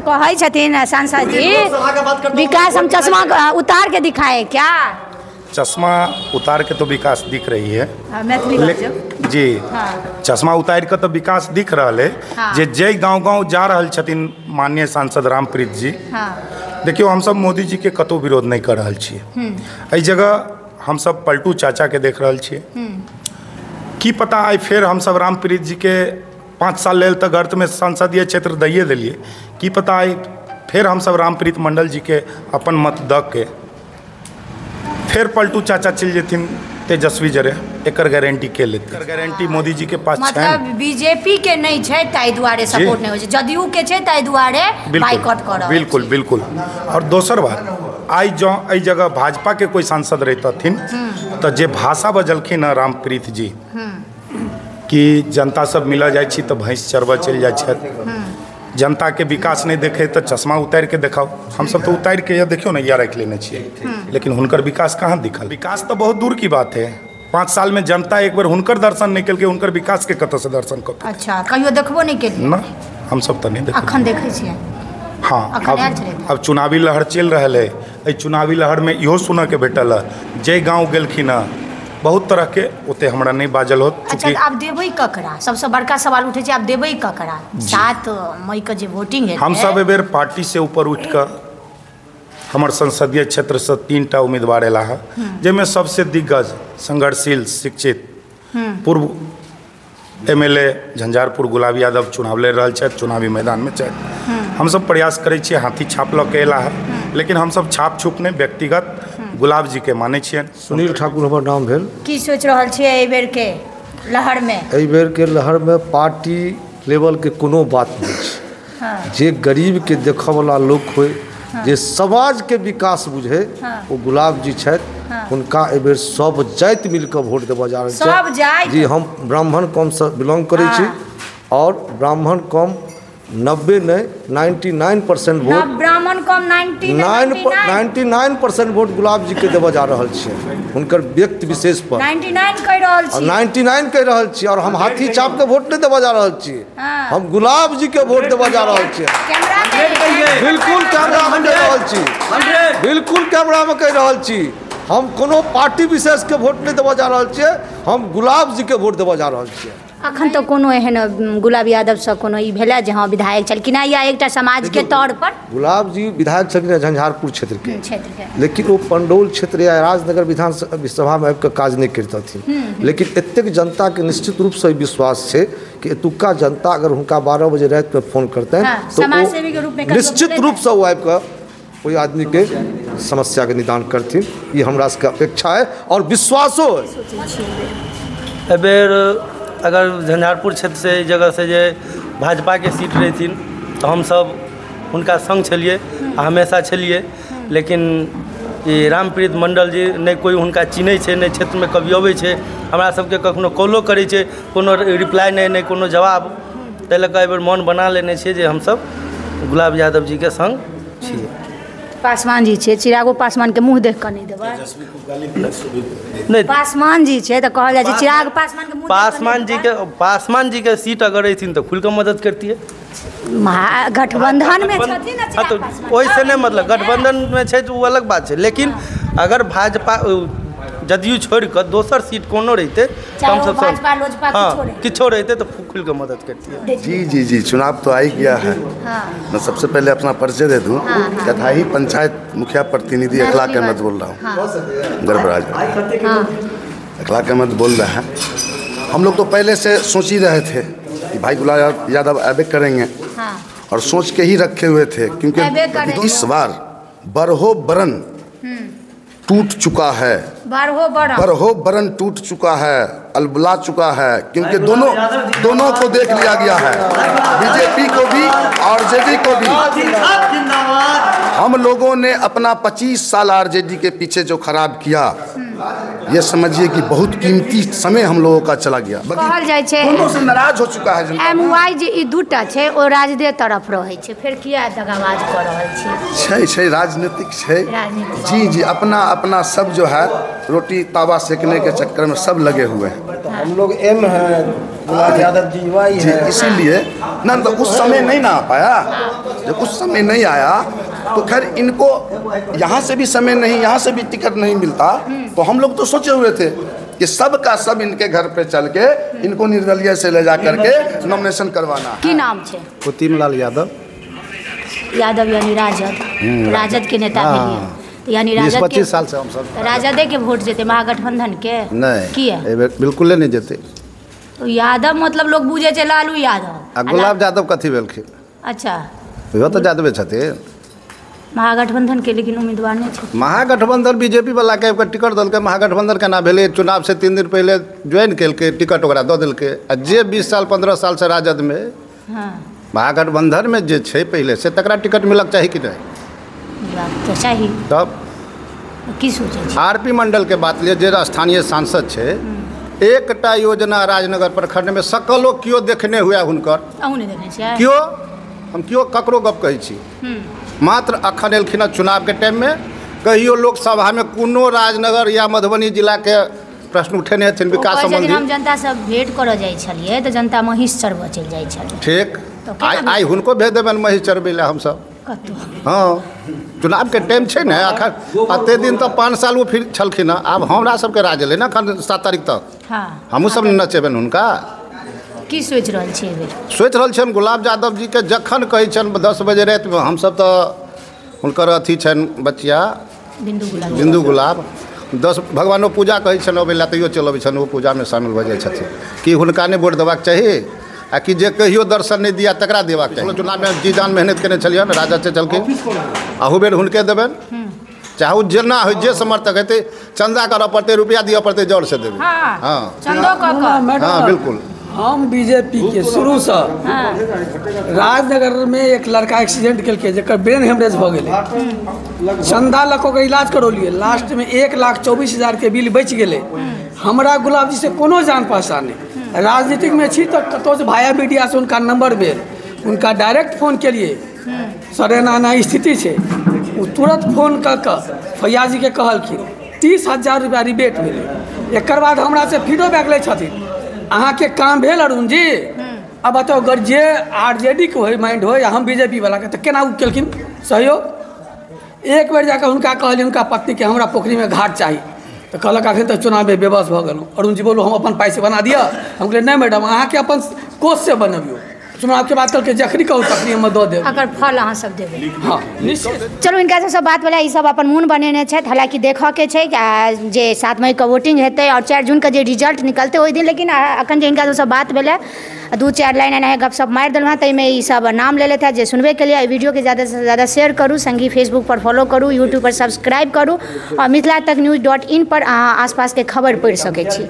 कहे छथिन सांसद जी विकास हम चश्मा उतार के दिखाए क्या? चश्मा उतार के तो विकास दिख रही है। जी हाँ। चश्मा उतार के तो विकास दिख रहा है। हाँ। जे गाँव जा रहा छथिन माननीय सांसद रामप्रीत जी। हाँ। देखियो हम सब मोदी जी के कतो विरोध नहीं कर रहा छिए। एहि जगह हम सब पलटू चाचा के देख रहा छिए। की पता आई फिर हम सब रामप्रीत जी के 5 साल लेल तक अर्थ में संसदीय क्षेत्र दिए दिलिए। की पता आई फिर हम सब रामप्रीत मंडल जी के अपन मत द के फिर पलटू चाचा चल जेथिन तेजस्वी जरे एकर गारंटी के लेते। एकर गारंटी मोदी जी के पास है। मतलब बीजेपी के नहीं छै ताई दुआरे सपोर्ट नहीं हो छै, जदयू के छै ताई दुआरे बाइकआउट कर रहल। बिल्कुल बिल्कुल। और दोसर बात आई जो एहि जगह भाजपा के कोई सांसद रहतथिन तो जे भाषा बजलखिन रामप्रीत जी कि जनता सब मिला जाए छी तो भैंस चरबा चल जाए छै, जनता के विकास नहीं देखे तो चश्मा उतार के देखाओ। हम सब तो उतार के देखियो ना या रख लेने छिए, लेकिन हुनकर विकास कहाँ दिखल? विकास तो बहुत दूर की बात है। 5 साल में जनता एक बार हुनकर दर्शन नहीं कल के उनकर विकास के कत से दर्शन कर। अच्छा कहियो देखबो नहीं केलिए ना? हम सब तो नहीं देख अखन देखे छिए। हाँ अब चुनावी लहर चल रहा है। एहि चुनावी लहर में इहो सुना के भेटल जे गाँव गेलखिन बहुत तरह के ओते हमरा नहीं बाजल हो। अच्छा आप देबै ककरा? सबसे बड़का सवाल उठे छै आप देबै ककरा? 7 मई के जे वोटिंग है हम सब बेर पार्टी से ऊपर उठ कर हमार संसदीय क्षेत्र से 3टा उम्मीदवार एला है, जिसमें सबसे दिग्गज संघर्षशील शिक्षित पूर्व MLA झंझारपुर गुलाब यादव चुनाव ले रहा है, चुनावी मैदान में चाहे हम सब प्रयास करे छिए हाथी छाप ल के एला है, लेकिन हम सब छाप छुप नहीं व्यक्तिगत गुलाब जी के माने छिए। सुनील ठाकुर हमार नाम भेल। की सोच रहल छिए एहि बेर के लहर में? एहि बेर के लहर में पार्टी लेवल के कोनो बात नहीं छै। हाँ। जे गरीब के देखऽ वाला लोग होय, हाँ। जे समाज के विकास बुझे, हाँ। वो गुलाब जी छथि। हाँ। उनका एहि बेर सब जाति मिलकर वोट देबऽ जा रहल छै। सब जाति? जी हम ब्राह्मण कौम से बिलोंग करै छी। और ब्राह्मण कौम 90 नहीं 99% वोट ब्राह्मण कम 99% वोट गुलाब जी के देबऽ जा रहल छियै हुनकर व्यक्ति विशेष पर। 99 कह रहल छी। 99 कह रहल छी और हम हाथी छाप के वोट नहीं देबऽ जा रहल छी। हम गुलाब जी के वोट देबऽ जा रहल छी। बिल्कुल कैमरा में कह रहल छी, बिल्कुल कैमरा में कह रहल छी। हम कोनो पार्टी विशेष के वोट नहीं देबऽ जा रहल छियै, हम गुलाब जी के वोट देबऽ जा रहल छियै। अखन तो कोनो एहन गुलाब यादव से कोनो ई भेला जे हाँ विधायक छलखिन या एकटा समाज के तौर पर? गुलाब जी विधायक छलखिन झंझारपुर क्षेत्र के, लेकिन वो पंडौल क्षेत्र या राजनगर विधानसभा में आबिके काज नहीं करतथिन। लेकिन एतेक जनता के निश्चित रूप से विश्वास है कि एतुका जनता अगर हुनका 12 बजे रात में फोन करते हैं तो निश्चित रूप से वो आबिके कोई आदमी के समस्या के निदान करथिन। ये हमरा सबके अपेक्षा है और विश्वासो है। अगर झंझारपुर क्षेत्र से जगह से जे भाजपा के सीट रहथिन तो हम सब उनका संग छलिए, हमेशा छलिए। लेकिन ये रामप्रीत मंडल जी नहीं कोई उनका चिन्ह है, नहीं क्षेत्र में कभी अबै छै, हमरा सबके कखनो कॉलो करै छै, कोनो रिप्लाई नहीं कोनो जवाब। ताहि लऽ कऽ एहि बेर मन बना लेने छिए जे हम सब गुलाब यादव जी के संग छिए। पासवान जी छे, चिरागो पासवान के मुँह देख कर नहीं देबा? नहीं पासवान जी छे तो कहल जाय चिराग पासवान के मुँह पासवान जी के सीट अगर रहथिन तो खुल के मदद करती है। गठबंधन में छथिन ना, तो ओइसे नहीं मतलब गठबंधन में छै तो वो अलग बात है। लेकिन अगर भाजपा जदयू छोड़ कर दोसर सीट कोनो रहते कम से कम किछो रहते तो खुल के मदद करती है। जी जी जी चुनाव तो आ ही गया है। मैं सबसे पहले अपना परिचय दे दूं। कथाही पंचायत मुखिया प्रतिनिधि अखलाक अहमद बोल रहा हूँ, गर्भराज अखलाक अहमद बोल रहे हैं। हम लोग तो पहले से सोच ही रहे थे कि भाई गुलाब यादव ऐबे करेंगे और सोच के ही रखे हुए थे, क्योंकि इस बार बरहो बरन टूट चुका है, बरहो बरन टूट चुका है, अलबला चुका है, क्योंकि दोनों को देख लिया गया है, बीजेपी को भी और जेडी को भी। हम लोगों ने अपना 25 साल आरजेडी के पीछे जो खराब किया, ये समझिए कि बहुत कीमती समय हम लोगों का चला गया। कहल जाय छै दोनों से नाराज हो चुका है। MY जे ई दूटा छै ओ राजदे तरफ रहे छै, फिर किया दगाबाज कर रहल छै राजनीतिक छै। जी जी अपना अपना सब जो है रोटी तावा सेकने के चक्कर में सब लगे हुए हैं। हम लोग एम है गुलाब यादव जी युवा ही है, इसीलिए ना तो उस समय नहीं ना आ पाया। जब उस समय नहीं आया तो खैर इनको यहाँ से भी समय नहीं, यहाँ से भी टिकट नहीं मिलता, तो हम लोग तो सोचे हुए थे कि सब का सब इनके घर पे चल के इनको निर्दलीय से ले जा करके नॉमिनेशन करवाना। की नाम छे? कुतुमलाल यादव। यादव यानी राजद, राजद के नेता भेलिए, तो यानी राजद 25 साल से हम सब राजदे के वोट जेते महागठबंधन के नहीं किए बिल्कुल नहीं जेते। तो यादव मतलब लोग बुझे छे लालू यादव आ गुलाब यादव कथी भेलखिन? अच्छा इहो तो यादवे छथिन। महागठबंधन के लेकिन उम्मीदवार नहीं छे। महागठबंधन बीजेपी वाला के टिकट दल के महागठबंधन केना भेले? चुनाव से 3 दिन पहले ज्वाइन केलके, टिकट ओकरा दऽ देलके। आ जे 20 साल 15 साल से राजद में महागठबंधन में जे छे पहले से तकरा टिकट मिलक चाही कि नहीं? तो चाहिए। तब की सोचे छी? आरपी मंडल के बात लिए जे स्थानीय सांसद छे, एकटा योजना राजनगर प्रखंड में सकलो कियो देखने हुआ हुनकर? अहूँ नहीं देखने छियै? कियो हम कियो ककरो गप कहै छी, मात्र अखन एलखिन चुनाव के टाइम में कहियो लोकसभा में कोनो राजनगर या मधुबनी जिला के प्रश्न उठेने हथिन विकास संबंधी। हम जनता से भेंट करऽ जाइ छलिए तो जनता महिष चरबऽ चलि जाइ छलै। ठीक, आई हुनको भेज देबनि महिष चरबै लए हमसब। कतौ हाँ, चुनाव के टाइम छै ने अखन, अते दिन तो 5 साल वो फिर छलखिन। आब हमरा सबके राज एलै ने अखन 7 तारीख तक। हाँ, हमहूँ सब नचेबनि हुनका। की सोचि रहल छी? सोचि रहल छियनि गुलाब यादव जी के जखन कहै छनि 10 बजे राति में, हमसब तो हुनकर अथी छनि बचिया बिंदु गुलाब, 10 भगवानो पूजा कहै छनि अबै लए तैयो चलि अबै छनि, ओ पूजा में शामिल भऽ जाइ छथिन। कि हुनका नहि वोट देबाक चाही आ कि जे कहियो दर्शन नहीं दिया तकरा देबाक चाही? चुनाव में जी जान मेहनत केने छलियन, राजद से चलके आहू बेर हुनके देबनि, चाहे ओ जेना हो, जे समर्थक हेतै। चंदा करऽ पड़तै, रुपया दिअ पड़तै, जड़ से देबै। हाँ बिल्कुल। हम बीजेपी के शुरू से राजनगर में एक लड़का एक्सीडेंट केलकै जकर ब्रेन हेमरेज भऽ गेलै, चंदा लऽ कऽ इलाज करौलिए, लास्ट में 1,24,000 के बिल बचि गेलै। हमरा गुलाब जी से कोनो जान पहचान नहीं, राजनीतिक में छी तो कतौ से भाया मीडिया से उनका नंबर भेल, उनका डायरेक्ट फोन केलिए, सर एना एना स्थिति है, वो तुरंत फोन कऽ कऽ फैयाजी के कहलखिन 30,000 रुपया रिबेट भेलै। एक बाद हमरा से फीडबैक लै छथिन, अहाँ के काम भेल अरुण जी? अब बताओ, अगर जे आरजेडी के हो माइंड हो या हम बीजेपी वाला के, तो केना उ केलखिन सहयोग? एक बेर जाकर हुनका कहलिए, उनका पत्नी के हमरा पोखरी में घाट चाहिए, तो कहलक आखिर तो चुनाव में बेबस भऽ गेलहुँ। अरुण जी बोलो हम अपन पाई से बना दिया? हम कहलिए नहीं मैडम, अहाँ के अपन कोष से बनबियो, चुनाव के बाद कहलकै जखनी कहू तखनी हम दऽ देब, अगर फल अहाँ सब देबै। हाँ निश्चित। चलू इनका सब बात वाला ई सब अपन मुन बनेने छथि। हालांकि देखऽ के छै जे 7 मई के वोटिंग हेतै और 4 जून के जे रिजल्ट निकलतै ओहि दिन, लेकिन अखन जे इनका सब बात भेलै 2-4 लाइन एना गपशप मारि देलहुँ, ताहिमे ई सब नाम ले लेते जे सुनबे के लिए। वीडियो के ज़्यादा से ज़्यादा शेयर करू, संगी फेसबुक पर फॉलो करू, यूट्यूब पर सब्सक्राइब करू और मिथिला तक न्यूज.in पर अहाँ आसपास के खबर पढ़ि सकै छी।